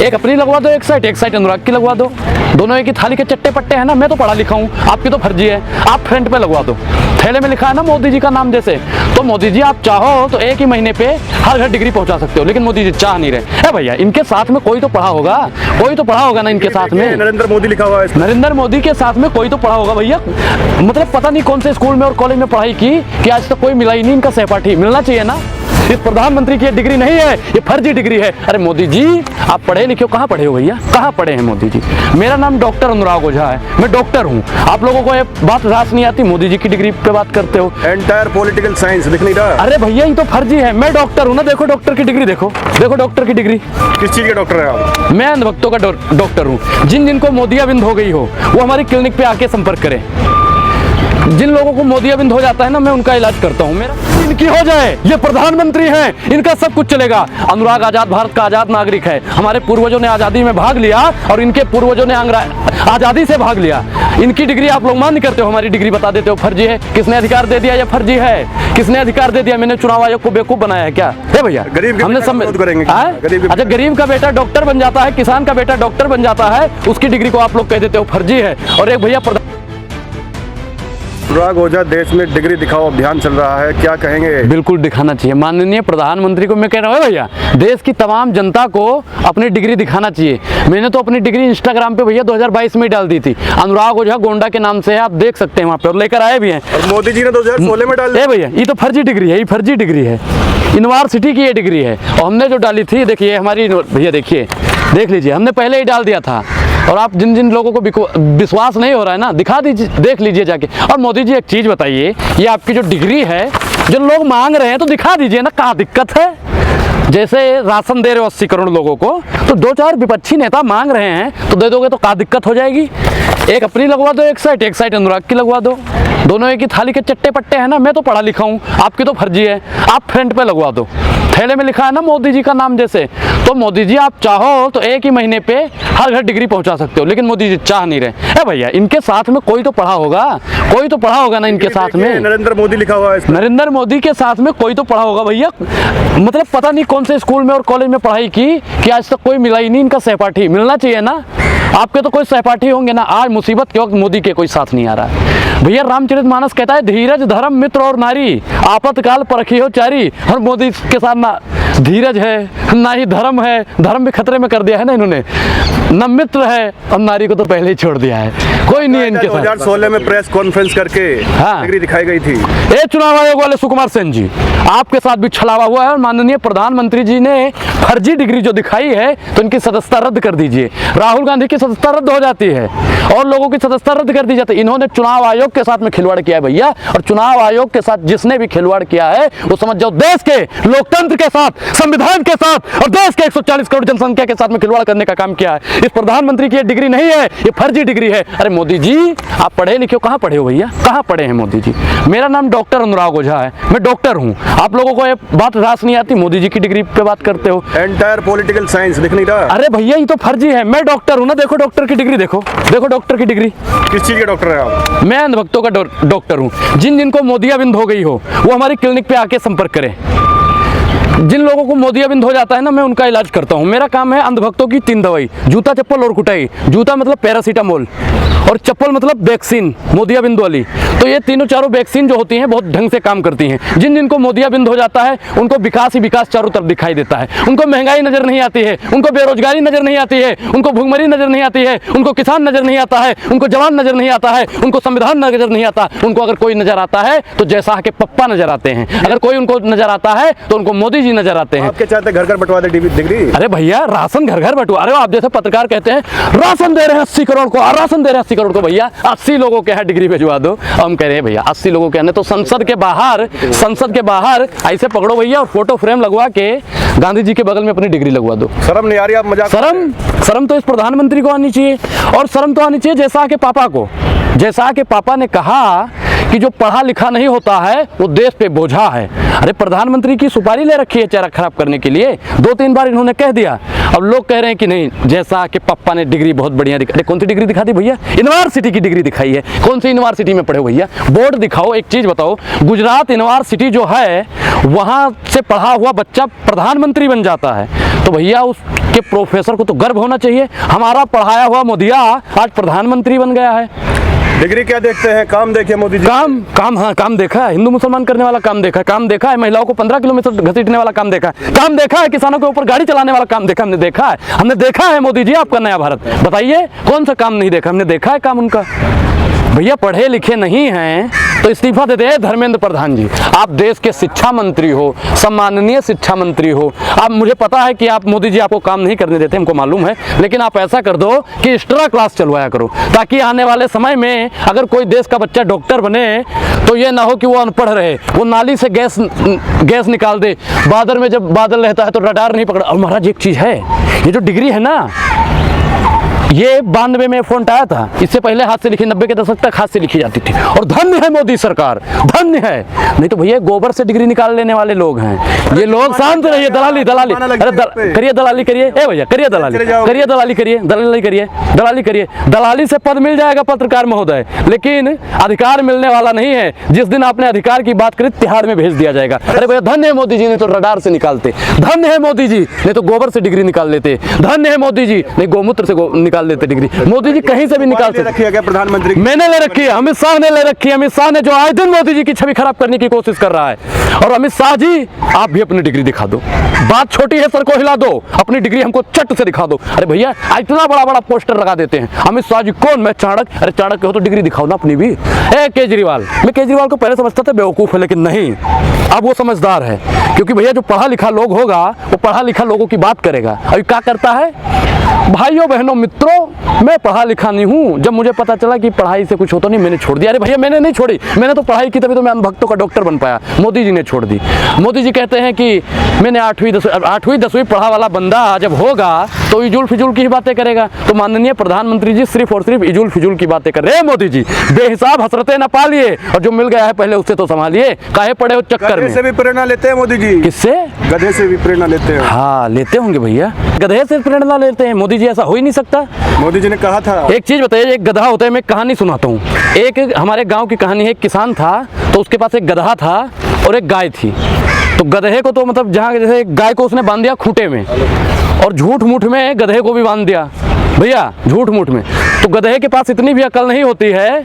एक अपनी लगवा दो, एक साइड अनुराग की लगवा दो। दोनों एक ही थाली के चट्टे पट्टे हैं ना। मैं तो पढ़ा लिखा हूँ, आपकी तो फर्जी है। आप फ्रंट पे लगवा दो, थैले में लिखा है ना मोदी जी का नाम जैसे। तो मोदी जी आप चाहो तो एक ही महीने पे हर घर डिग्री पहुंचा सकते हो, लेकिन मोदी जी चाह नहीं रहे। है भैया, इनके साथ में कोई तो पढ़ा होगा, कोई तो पढ़ा होगा ना इनके साथ में। नरेंद्र मोदी लिखा हुआ है, नरेंद्र मोदी के साथ में कोई तो पढ़ा होगा भैया। मतलब पता नहीं कौन से स्कूल में और कॉलेज में पढ़ाई की कि आज तक कोई मिला ही नहीं इनका सहपाठी। मिलना चाहिए ना। इस प्रधानमंत्री की डिग्री नहीं है, ये फर्जी डिग्री है। अरे मोदी जी आप पढ़े लिखे हो, कहाँ पढ़े हो भैया, कहाँ पढ़े हैं मोदी जी? मेरा नाम डॉक्टर अनुराग ओझा है, मैं डॉक्टर हूँ। आप लोगों को ये बात रास नहीं आती, मोदी जी की डिग्री पे बात करते हो। एंटायर पॉलिटिकल साइंस दिख नहीं रहा। अरे भैया ये तो फर्जी है, मैं डॉक्टर हूँ ना। देखो डॉक्टर की डिग्री, देखो देखो डॉक्टर की डिग्री। किस चीज के डॉक्टर है आप? मैं अंधभक्तों का डॉक्टर हूँ। जिनको मोतियाबिंद हो गई हो वो हमारी क्लिनिक पे आके संपर्क करें। जिन लोगों को मोतियाबिंद हो जाता है ना, मैं उनका इलाज करता हूँ। मेरा इनकी हो जाए, ये प्रधानमंत्री हैं, इनका सब कुछ चलेगा। अनुराग आजाद भारत का आजाद नागरिक है। हमारे पूर्वजों ने आजादी में भाग लिया और इनके पूर्वजों ने आजादी से भाग लिया। इनकी डिग्री आप लोग मान नहीं करते हो, हमारी डिग्री बता देते हो फर्जी है। किसने अधिकार दे दिया? ये फर्जी है। किसने अधिकार दे दिया? मैंने चुनाव आयोग को बेवकूफ बनाया है क्या? है भैया, हमने सब अच्छा, गरीब का बेटा डॉक्टर बन जाता है, किसान का बेटा डॉक्टर बन जाता है, उसकी डिग्री को आप लोग कह देते हो फर्जी है। और एक भैया अनुराग ओझा, देश में डिग्री दिखाओ अभियान चल रहा है, क्या कहेंगे? बिल्कुल दिखाना चाहिए माननीय प्रधानमंत्री को। मैं कह रहा हूँ भैया, देश की तमाम जनता को अपनी डिग्री दिखाना चाहिए। मैंने तो अपनी डिग्री इंस्टाग्राम पे भैया 2022 में डाल दी थी। अनुराग ओझा गोंडा के नाम से है, आप देख सकते हैं वहाँ पे, और लेकर आए भी हैं। और मोदी जी ने 2016 में डाल दी भैया। ये तो फर्जी डिग्री है, ये फर्जी डिग्री है। यूनिवर्सिटी की ये डिग्री है और हमने जो डाली थी, देखिए हमारी भैया, देखिए देख लीजिए, हमने पहले ही डाल दिया था। और आप जिन जिन लोगों को विश्वास नहीं हो रहा है ना, दिखा दीजिए, देख लीजिए जाके। और मोदी जी एक चीज़ बताइए, ये आपकी जो डिग्री है, जो लोग मांग रहे हैं तो दिखा दीजिए ना, कहाँ दिक्कत है? जैसे राशन दे रहे हो 80 करोड़ लोगों को, तो 2-4 विपक्षी नेता मांग रहे हैं तो दे दोगे तो क्या दिक्कत हो जाएगी? एक अपनी लगवा दो, एक साइड अनुराग की लगवा दो। दोनों एक ही थाली के चट्टे पट्टे हैं ना। मैं तो पढ़ा लिखा हूँ, आपकी तो फर्जी है। आप फ्रंट पे लगवा दो, थैले में लिखा है ना मोदी जी का नाम जैसे। तो मोदी जी आप चाहो तो एक ही महीने पे हर घर डिग्री पहुंचा सकते हो, लेकिन मोदी जी चाह नहीं रहे। है भैया, इनके साथ में कोई तो पढ़ा होगा, कोई तो पढ़ा होगा ना इनके साथ में। नरेंद्र मोदी लिखा हुआ है, नरेंद्र मोदी के साथ में कोई तो पढ़ा होगा भैया। मतलब पता नहीं कौन से स्कूल में और कॉलेज में पढ़ाई की कि आज तक कोई मिला ही नहीं इनका सहपाठी। मिलना चाहिए ना। आपके तो कोई सहपाठी होंगे ना। आज मुसीबत के वक्त मोदी के कोई साथ नहीं आ रहा है भैया। रामचरितमानस कहता है, धीरज धर्म मित्र और नारी, आपातकाल परखियो चारी। और मोदी के साथ ना धीरज है, ना ही धर्म है। धर्म भी खतरे में कर दिया है ना इन्होंने। न मित्र है और नारी को तो पहले ही छोड़ दिया है। कोई नहीं है इनके साथ। 2016 में प्रेस कॉन्फ्रेंस करके डिग्री दिखाई गई थी। ये चुनाव आयोग वाले सुकुमार सेन जी, आपके साथ भी छलावा हुआ है। और माननीय प्रधानमंत्री जी ने फर्जी डिग्री जो दिखाई है, तो इनकी सदस्यता रद्द कर दीजिए। राहुल गांधी की सदस्यता रद्द हो जाती है और लोगों की सदस्यता रद्द कर दी जाती है। इन्होंने चुनाव आयोग के साथ में खिलवाड़ किया है भैया। और चुनाव आयोग के साथ जिसने भी खिलवाड़ किया है, वो समझ जाओ देश के लोकतंत्र के साथ, संविधान के साथ और देश के 140 करोड़ जनसंख्या के साथ में खिलवाड़ करने का काम किया है। इस प्रधानमंत्री की डिग्री नहीं है, ये फर्जी डिग्री है। अरे मोदी जी आप पढ़े लिखे हो, कहाँ पढ़े हो भैया, कहाँ पढ़े हैं मोदी जी? मेरा नाम डॉक्टर अनुराग ओझा है, मैं डॉक्टर हूँ। आप लोगों को ये बात रास नहीं आती, मोदी जी की डिग्री पे बात करते हो। एंटायर पॉलिटिकल साइंस दिख नहीं रहा। अरे भैया ये तो फर्जी है, मैं डॉक्टर हूँ ना। देखो डॉक्टर की डिग्री, देखो देखो डॉक्टर की डिग्री। किस चीज के डॉक्टर है आप? मैं अंधभक्तों का डॉक्टर हूँ। जिनको मोतियाबिंद हो गई हो वो हमारी क्लिनिक पे आके संपर्क करें। जिन लोगों को मोतियाबिंद हो जाता है ना, मैं उनका इलाज करता हूँ। मेरा काम है अंधभक्तों की 3 दवाई, जूता चप्पल और कुटाई। जूता मतलब पैरासीटामोल और चप्पल मतलब वैक्सीन मोतियाबिंद वाली। तो ये तीनों चारों वैक्सीन जो होती हैं बहुत ढंग से काम करती हैं। जिनको मोतियाबिंद हो जाता है उनको विकास ही विकास चारों तरफ दिखाई देता है। उनको महंगाई नजर नहीं आती है, उनको बेरोजगारी नजर नहीं आती है, उनको भुखमरी नजर नहीं आती है, उनको किसान नजर नहीं आता है, उनको जवान नजर नहीं आता है, उनको संविधान नजर नहीं आता। उनको अगर कोई नजर आता है तो जैसा के पप्पा नजर आते हैं। अगर कोई उनको नजर आता है तो उनको मोदी जी नजर आते हैं। आपके चाहते घर घर बंटवा दे डिग्री? अरे भैया राशन घर घर बंटवा रहे हो आप। जैसे पत्रकार कहते हैं राशन दे रहे हैं 80 करोड़ को, राशन दे रहे हैं 80 करोड़ को। भैया 80 लोगों के यहाँ डिग्री भिजवा दो। हम कह रहे हैं भैया 80 लोगों के यहाँ तो संसद के बाहर ऐसे पकड़ो भैया और फोटो फ्रेम लगवा के गांधी जी के बगल में अपनी डिग्री लगवा दो। शर्म नहीं आ रही? आप मजाक? शर्म तो इस प्रधानमंत्री को आनी चाहिए और शर्म तो आनी चाहिए जैसा के पापा को। जैसा के पापा ने कहा कि जो पढ़ा लिखा नहीं होता है वो देश पे बोझा है। अरे प्रधानमंत्री की सुपारी ले रखी है चेहरा खराब करने के लिए। 2-3 बार इन्होंने कह दिया। अब लोग कह रहे हैं कि नहीं, जैसा कि पापा ने डिग्री बहुत बढ़िया दिखा। अरे कौन सी डिग्री दिखा दी भैया? यूनिवर्सिटी की डिग्री दिखाई है। कौन सी यूनिवर्सिटी में पढ़े हो भैया? बोर्ड दिखाओ। एक चीज बताओ, गुजरात यूनिवर्सिटी जो है वहां से पढ़ा हुआ बच्चा प्रधानमंत्री बन जाता है। तो भैया उसके प्रोफेसर को तो गर्व होना चाहिए। हमारा पढ़ाया हुआ मोदिया आज प्रधानमंत्री बन गया है। डिग्री क्या देखते हैं, काम देखिए मोदी जी। काम हाँ, काम देखा है, हिंदू मुसलमान करने वाला काम देखा है, काम देखा है, महिलाओं को 15 किलोमीटर घसीटने वाला काम देखा है, काम देखा है, किसानों के ऊपर गाड़ी चलाने वाला काम देखा, हमने देखा है मोदी जी आपका नया भारत। बताइए कौन सा काम नहीं देखा, हमने देखा है काम उनका। भैया पढ़े लिखे नहीं हैं तो इस्तीफा दे दे धर्मेंद्र प्रधान जी। आप देश के शिक्षा मंत्री हो, सम्माननीय शिक्षा मंत्री हो। आप, मुझे पता है कि आप मोदी जी आपको काम नहीं करने देते, हमको मालूम है, लेकिन आप ऐसा कर दो कि एक्स्ट्रा क्लास चलवाया करो, ताकि आने वाले समय में अगर कोई देश का बच्चा डॉक्टर बने तो ये ना हो कि वो अनपढ़ रहे, वो नाली से गैस निकाल दे, बादल में जब बादल रहता है तो रडार नहीं पकड़ा। और महाराज एक चीज़ है, ये जो डिग्री है ना, ये 92 में फ़ॉन्ट आया था, इससे पहले हाथ से लिखी, 90 के दशक तक हाथ से लिखी जाती थी। और धन्य है मोदी सरकार, धन्य है। नहीं तो भैया गोबर से डिग्री निकाल लेने वाले लोग हैं ये लोग। शांत रहिए, दलाली अरे करिए, दलाली करिए, ए भैया करिए, दलाली करिए, दलाली करिए। दलाली से पद मिल जाएगा पत्रकार महोदय, लेकिन अधिकार मिलने वाला नहीं है। जिस दिन आपने अधिकार की बात करी तिहाड़ में भेज दिया जाएगा। अरे भैया धन्य है मोदी जी, नहीं तो रडार से निकालते, धन्य है मोदी जी, नहीं तो गोबर से डिग्री निकाल लेते, धन्य है मोदी जी, नहीं गोमूत्र से निकाल लेते डिग्री। मोदी जी कहीं से भी निकाल सकते हैं। प्रधानमंत्री मैंने ले रखी है, अमित शाह ने ले रखी है। अमित शाह ने जो आए दिन मोदी जी की छवि खराब करने की कोशिश कर रहा है। और अमित शाह जी आप भी अपनी डिग्री दिखा दो, बात छोटी है, सर को हिला दो, अपनी डिग्री हमको चट से दिखा दो। अरे भैया इतना बड़ा बड़ा पोस्टर लगा देते हैं, अमित शाह जी कौन, मैं चाणक्य। अरे चाणक्य हो तो डिग्री दिखाओ ना अपनी भी। केजरीवाल, मैं केजरीवाल को पहले समझता था बेवकूफ है, लेकिन नहीं, अब वो समझदार है, क्योंकि भैया जो पढ़ा लिखा लोग होगा वो पढ़ा लिखा लोगों की बात करेगा। अभी क्या करता है, भाइयों बहनों मित्रों, मैं पढ़ा लिखा नहीं हूँ, जब मुझे पता चला कि पढ़ाई से कुछ होता नहीं मैंने छोड़ दिया। अरे भैया मैंने नहीं छोड़ी, मैंने तो पढ़ाई की, तभी तो मैं भक्तों का डॉक्टर बन पाया, मोदी जी ने छोड़ दी। मोदी जी कहते हैं कि मैंने 8वीं 10वीं पढ़ा वाला बंदा जब होगा तो इजुल फिजुल की ही बातें करेगा। तो माननीय प्रधानमंत्री जी सिर्फ और सिर्फ इजुल फिजुल की बातें कर रहे हैं। मोदी जी बेहिसाब हसरतें न पालिए, और जो मिल गया है पहले उससे तो संभालिए, काहे पड़े हो चक्कर में। से भी प्रेरणा लेते हैं मोदी जी। किससे? गधे से भी प्रेरणा लेते हैं। हाँ लेते होंगे भैया, गधे से प्रेरणा लेते हैं मोदी जी, ऐसा हो ही नहीं सकता। मोदी जी ने कहा था, एक चीज बताइए, एक गधा होता है, मैं कहानी सुनाता हूँ। एक हमारे गांव की कहानी है, एक किसान था तो उसके पास एक गधा था और एक गाय थी। तो गधे को तो मतलब जहाँ जैसे गाय को उसने बांध दिया खूंटे में, और झूठ मूठ में गधे को भी बांध दिया भैया, झूठ मूठ में। तो गधे के पास इतनी भी अकल नहीं होती है,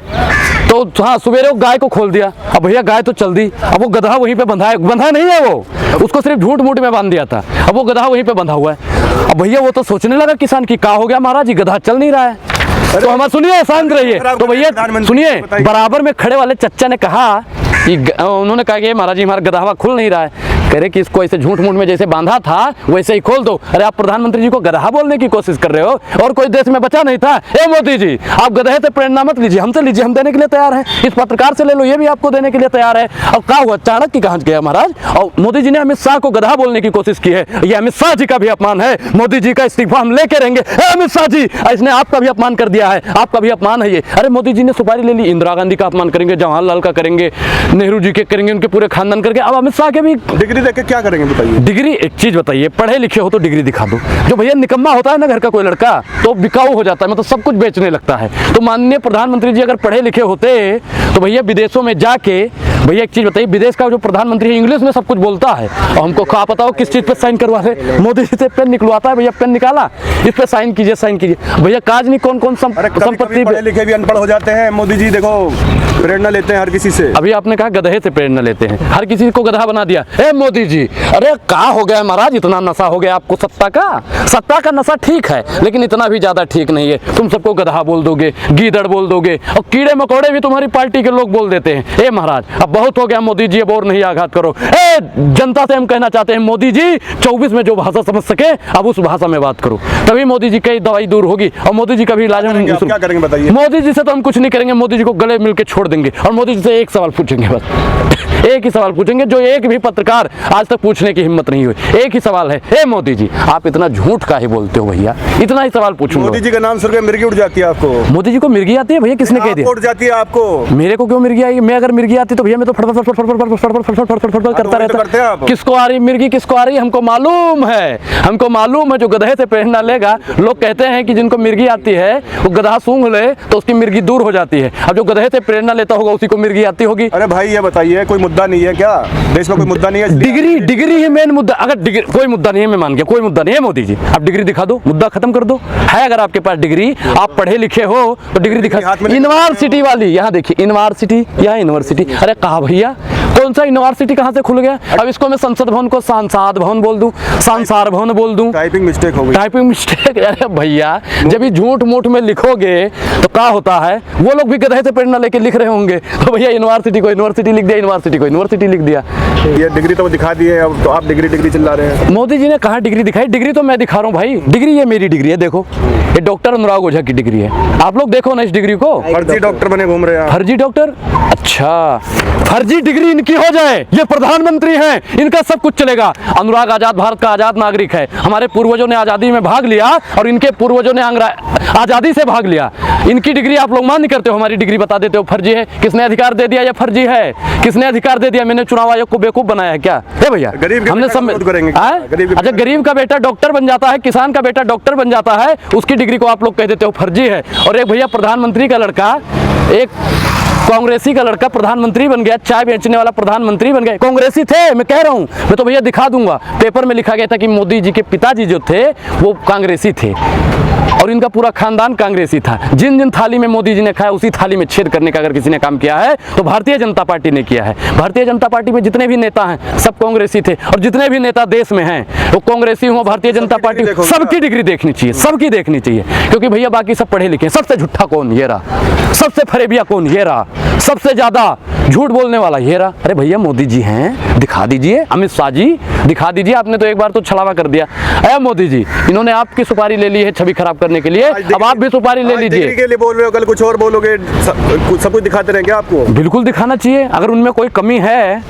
तो हाँ सवेरे वो गाय को खोल दिया। अब भैया गाय तो चल दी, अब वो गधा वहीं पे बंधा नहीं है, वो उसको सिर्फ झूठ मूठ में बांध दिया था, अब वो गधा वहीं पे बंधा हुआ है। अब भैया वो तो सोचने लगा किसान की, क्या हो गया महाराज जी, गधा चल नहीं रहा है। तो हमारा सुनिए, शांत रहिए। तो भैया सुनिए, बराबर में खड़े वाले चच्चा ने कहा कि उन्होंने कहा कि महाराज जी हमारा गधावा खुल नहीं रहा है। कह रहे कि इसको ऐसे झूठ मूठ में जैसे बांधा था वैसे ही खोल दो। अरे आप प्रधानमंत्री जी को गधा बोलने की कोशिश कर रहे हो, और कोई देश में बचा नहीं था। ए मोदी जी आप गधे से प्रेरणा मत लीजिए, हमसे लीजिए, हम देने के लिए तैयार हैं। इस पत्रकार से ले लो, ये भी आपको देने के लिए तैयार है। और क्या हुआ, चाणक्य कहाँ गया महाराज, और मोदी जी ने अमित शाह को गधा बोलने की कोशिश की है। ये अमित शाह जी का भी अपमान है, मोदी जी का इस्तीफा हम लेके रहेंगे। अमित शाह जी इसने आपका भी अपमान कर दिया है, आपका भी अपमान है ये। अरे मोदी जी ने सुपारी ले ली, इंदिरा गांधी का अपमान करेंगे, जवाहरलाल का करेंगे, नेहरू जी के करेंगे, उनके पूरे खानदान करके, अब अमित शाह के भी। डिग्री देके क्या करेंगे बताइए। डिग्री, एक चीज बताइए, पढ़े लिखे हो तो डिग्री दिखा दो। जो भैया निकम्मा होता है ना घर का कोई लड़का, तो बिकाऊ हो जाता है, मतलब सब कुछ बेचने लगता है। तो माननीय प्रधानमंत्री जी अगर पढ़े लिखे होते तो भैया विदेशों में जाके, भैया एक चीज बताइए, विदेश का जो प्रधानमंत्री है इंग्लिश में सब कुछ बोलता है, और हमको क्या पता हो किस चीज पे साइन करवा रहे। मोदी जी से पेन निकलवाता है, भैया पेन निकाला, इस पे साइन कीजिए, साइन कीजिए। भैया काज नहीं कौन कौन संपत्ति, पढ़े लिखे भी अनपढ़ हो जाते हैं। मोदी जी देखो प्रेरणा लेते हैं हर किसी से। अभी आपने कहा गधे से प्रेरणा लेते हैं, हर किसी को गधा बना दिया। ए मोदी जी, अरे क्या हो गया महाराज, इतना नशा हो गया आपको सत्ता का नशा ठीक है, लेकिन इतना भी ज्यादा ठीक नहीं है। तुम सबको गधा बोल दोगे, गीदड़ बोल दोगे, और कीड़े मकोड़े भी तुम्हारी पार्टी के लोग बोल देते हैं। ए महाराज अब बहुत हो गया मोदी जी, अब और नहीं आघात करो। ए जनता से हम कहना चाहते हैं, मोदी जी 24 में जो भाषा समझ सके अब उस भाषा में बात करो, तभी मोदी जी की दवाई दूर होगी। और मोदी जी का भी इलाज क्या करेंगे बताइए। मोदी जी से तो हम कुछ नहीं करेंगे, मोदी जी को गले मिल के छोड़ देंगे, और मोदी जी से एक सवाल पूछेंगे, बस एक ही सवाल पूछेंगे, जो एक भी पत्रकार आज तक पूछने की हिम्मत नहीं हुई। एक ही सवाल है, ए मोदी जी आप इतना झूठ काहे बोलते हो भैया, इतना ही सवाल पूछूंगा। मोदी जी का नाम सुन के मिर्गी उड़ जाती है आपको। मोदी जी को मिर्गी आती है भैया, किसने कह दिया उड़ जाती है आपको। मेरे को क्यों मिर्गी आएगी, मैं अगर मिर्गी आती तो भैया मैं तो फटफट करता रहता। किसको आ रही मिर्गी, किसको आ रही हमको मालूम है, हमको मालूम है। जो गधे से प्रेरणा लेगा, लोग कहते हैं कि जिनको मिर्गी आती है वो गधा सूंघ ले तो उसकी मिर्गी दूर हो जाती है। अब जो गधे से प्रेरणा लेता होगा उसी को मिर्गी आती होगी। अरे भाई ये बताइए, कोई मुद्दा नहीं है क्या देश में? कोई मुद्दा नहीं है? डिग्री ही मेन मुद्दा। अगर डिग्री कोई मुद्दा नहीं है, मैं मान गया कोई मुद्दा नहीं है मोदी जी, आप डिग्री दिखा दो, मुद्दा खत्म कर दो। है अगर आपके पास डिग्री, आप पढ़े लिखे हो तो डिग्री दिखा। यूनिवर्सिटी वाली यहाँ देखिए, यूनिवर्सिटी, यहाँ यूनिवर्सिटी, अरे कहा भैया कौन सा यूनिवर्सिटी कहाँ से खुल गया? अब इसको मैं संसद भवन को सांसद भवन बोल दूं, संसार भवन बोल दूं। टाइपिंग मिस्टेक हो गई। टाइपिंग मिस्टेक, अरे भैया जब भी झूठ मूठ में लिखोगे तो क्या होता है, वो लोग भी गधे से प्रेरणा लेके लिख रहे होंगे, तो भैया यूनिवर्सिटी को यूनिवर्सिटी लिख दिया, यूनिवर्सिटी को यूनिवर्सिटी लिख दिया। ये डिग्री तो दिखा दी है, अब तो आप डिग्री डिग्री चिल्ला रहे हैं। मोदी जी ने कहा डिग्री दिखाई, डिग्री तो मैं दिखा रहा हूँ भाई, डिग्री ये मेरी डिग्री है, देखो ये डॉक्टर अनुराग ओझा की डिग्री है, आप लोग देखो ना इस डिग्री को। फर्जी डॉक्टर बने घूम रहे हैं। फर्जी डॉक्टर? अच्छा, फर्जी डिग्री इनकी हो जाए, ये प्रधानमंत्री हैं, इनका सब कुछ चलेगा। अनुराग आजाद भारत का आजाद नागरिक है, हमारे पूर्वजों ने आजादी में भाग लिया और इनके पूर्वजों ने आजादी से भाग लिया। इनकी डिग्री आप लोग मान्य करते हो, हमारी डिग्री बता देते हो फर्जी है। किसने अधिकार दे दिया ये फर्जी है? किसने अधिकार दे दिया? मैंने चुनाव आयोग को बेवकूफ बनाया है क्या? है भैया, हमने सब अच्छा, गरीब का बेटा डॉक्टर बन जाता है, किसान का बेटा डॉक्टर बन जाता है, उसकी डिग्री को आप लोग कह देते हो फर्जी है। और एक भैया प्रधानमंत्री का लड़का, एक कांग्रेसी का लड़का प्रधानमंत्री बन गया, चाय बेचने वाला प्रधानमंत्री बन गया। कांग्रेसी थे, मैं कह रहा हूं, मैं तो भैया दिखा दूंगा, पेपर में लिखा गया था कि मोदी जी के पिताजी जो थे वो कांग्रेसी थे और इनका पूरा खानदान कांग्रेसी था। जिन जिन थाली में मोदी जी ने खाया उसी थाली में छेद करने का अगर किसी ने काम किया है तो भारतीय जनता पार्टी ने किया है। भारतीय जनता पार्टी में जितने भी नेता हैं सब कांग्रेसी थे, और जितने भी नेता देश में हैं वो कांग्रेसी हो, भारतीय जनता पार्टी, सबकी डिग्री देखनी चाहिए, सबकी देखनी चाहिए, क्योंकि भैया बाकी सब पढ़े लिखे। सबसे झूठा कौन? ये रहा। सबसे फरेबिया कौन? ये रहा। सबसे ज्यादा झूठ बोलने वाला ये रहा। अरे भैया मोदी जी हैं, दिखा दीजिए। अमित शाह जी दिखा दीजिए, आपने तो एक बार तो छलावा कर दिया। अरे मोदी जी, इन्होंने आपकी सुपारी ले ली है छवि खराब करने के लिए, अब आप भी सुपारी ले लीजिए। के लिए बोल रहे हो, कल कुछ और बोलोगे, सब कुछ दिखाते रहेंगे आपको। बिल्कुल दिखाना चाहिए, अगर उनमें कोई कमी है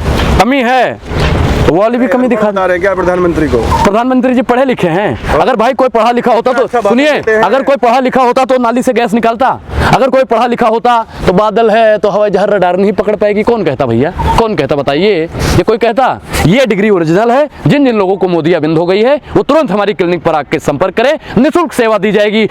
तो वो वाली भी कमी दिखा रहे हैं क्या प्रधानमंत्री को? प्रधानमंत्री जी पढ़े लिखे हैं। अगर भाई कोई पढ़ा लिखा होता तो सुनिए, अगर कोई पढ़ा लिखा होता तो नाली से गैस निकालता। अगर कोई पढ़ा लिखा होता तो बादल है तो हवाई जहाज रडार नहीं पकड़ पाएगी। कौन कहता भैया? कौन कहता बताइए? ये कोई कहता? ये डिग्री ओरिजिनल है। जिन जिन लोगों को मोदियाबिंद हो गई है वो तुरंत हमारी क्लिनिक पर आके संपर्क करें, निःशुल्क सेवा दी जाएगी।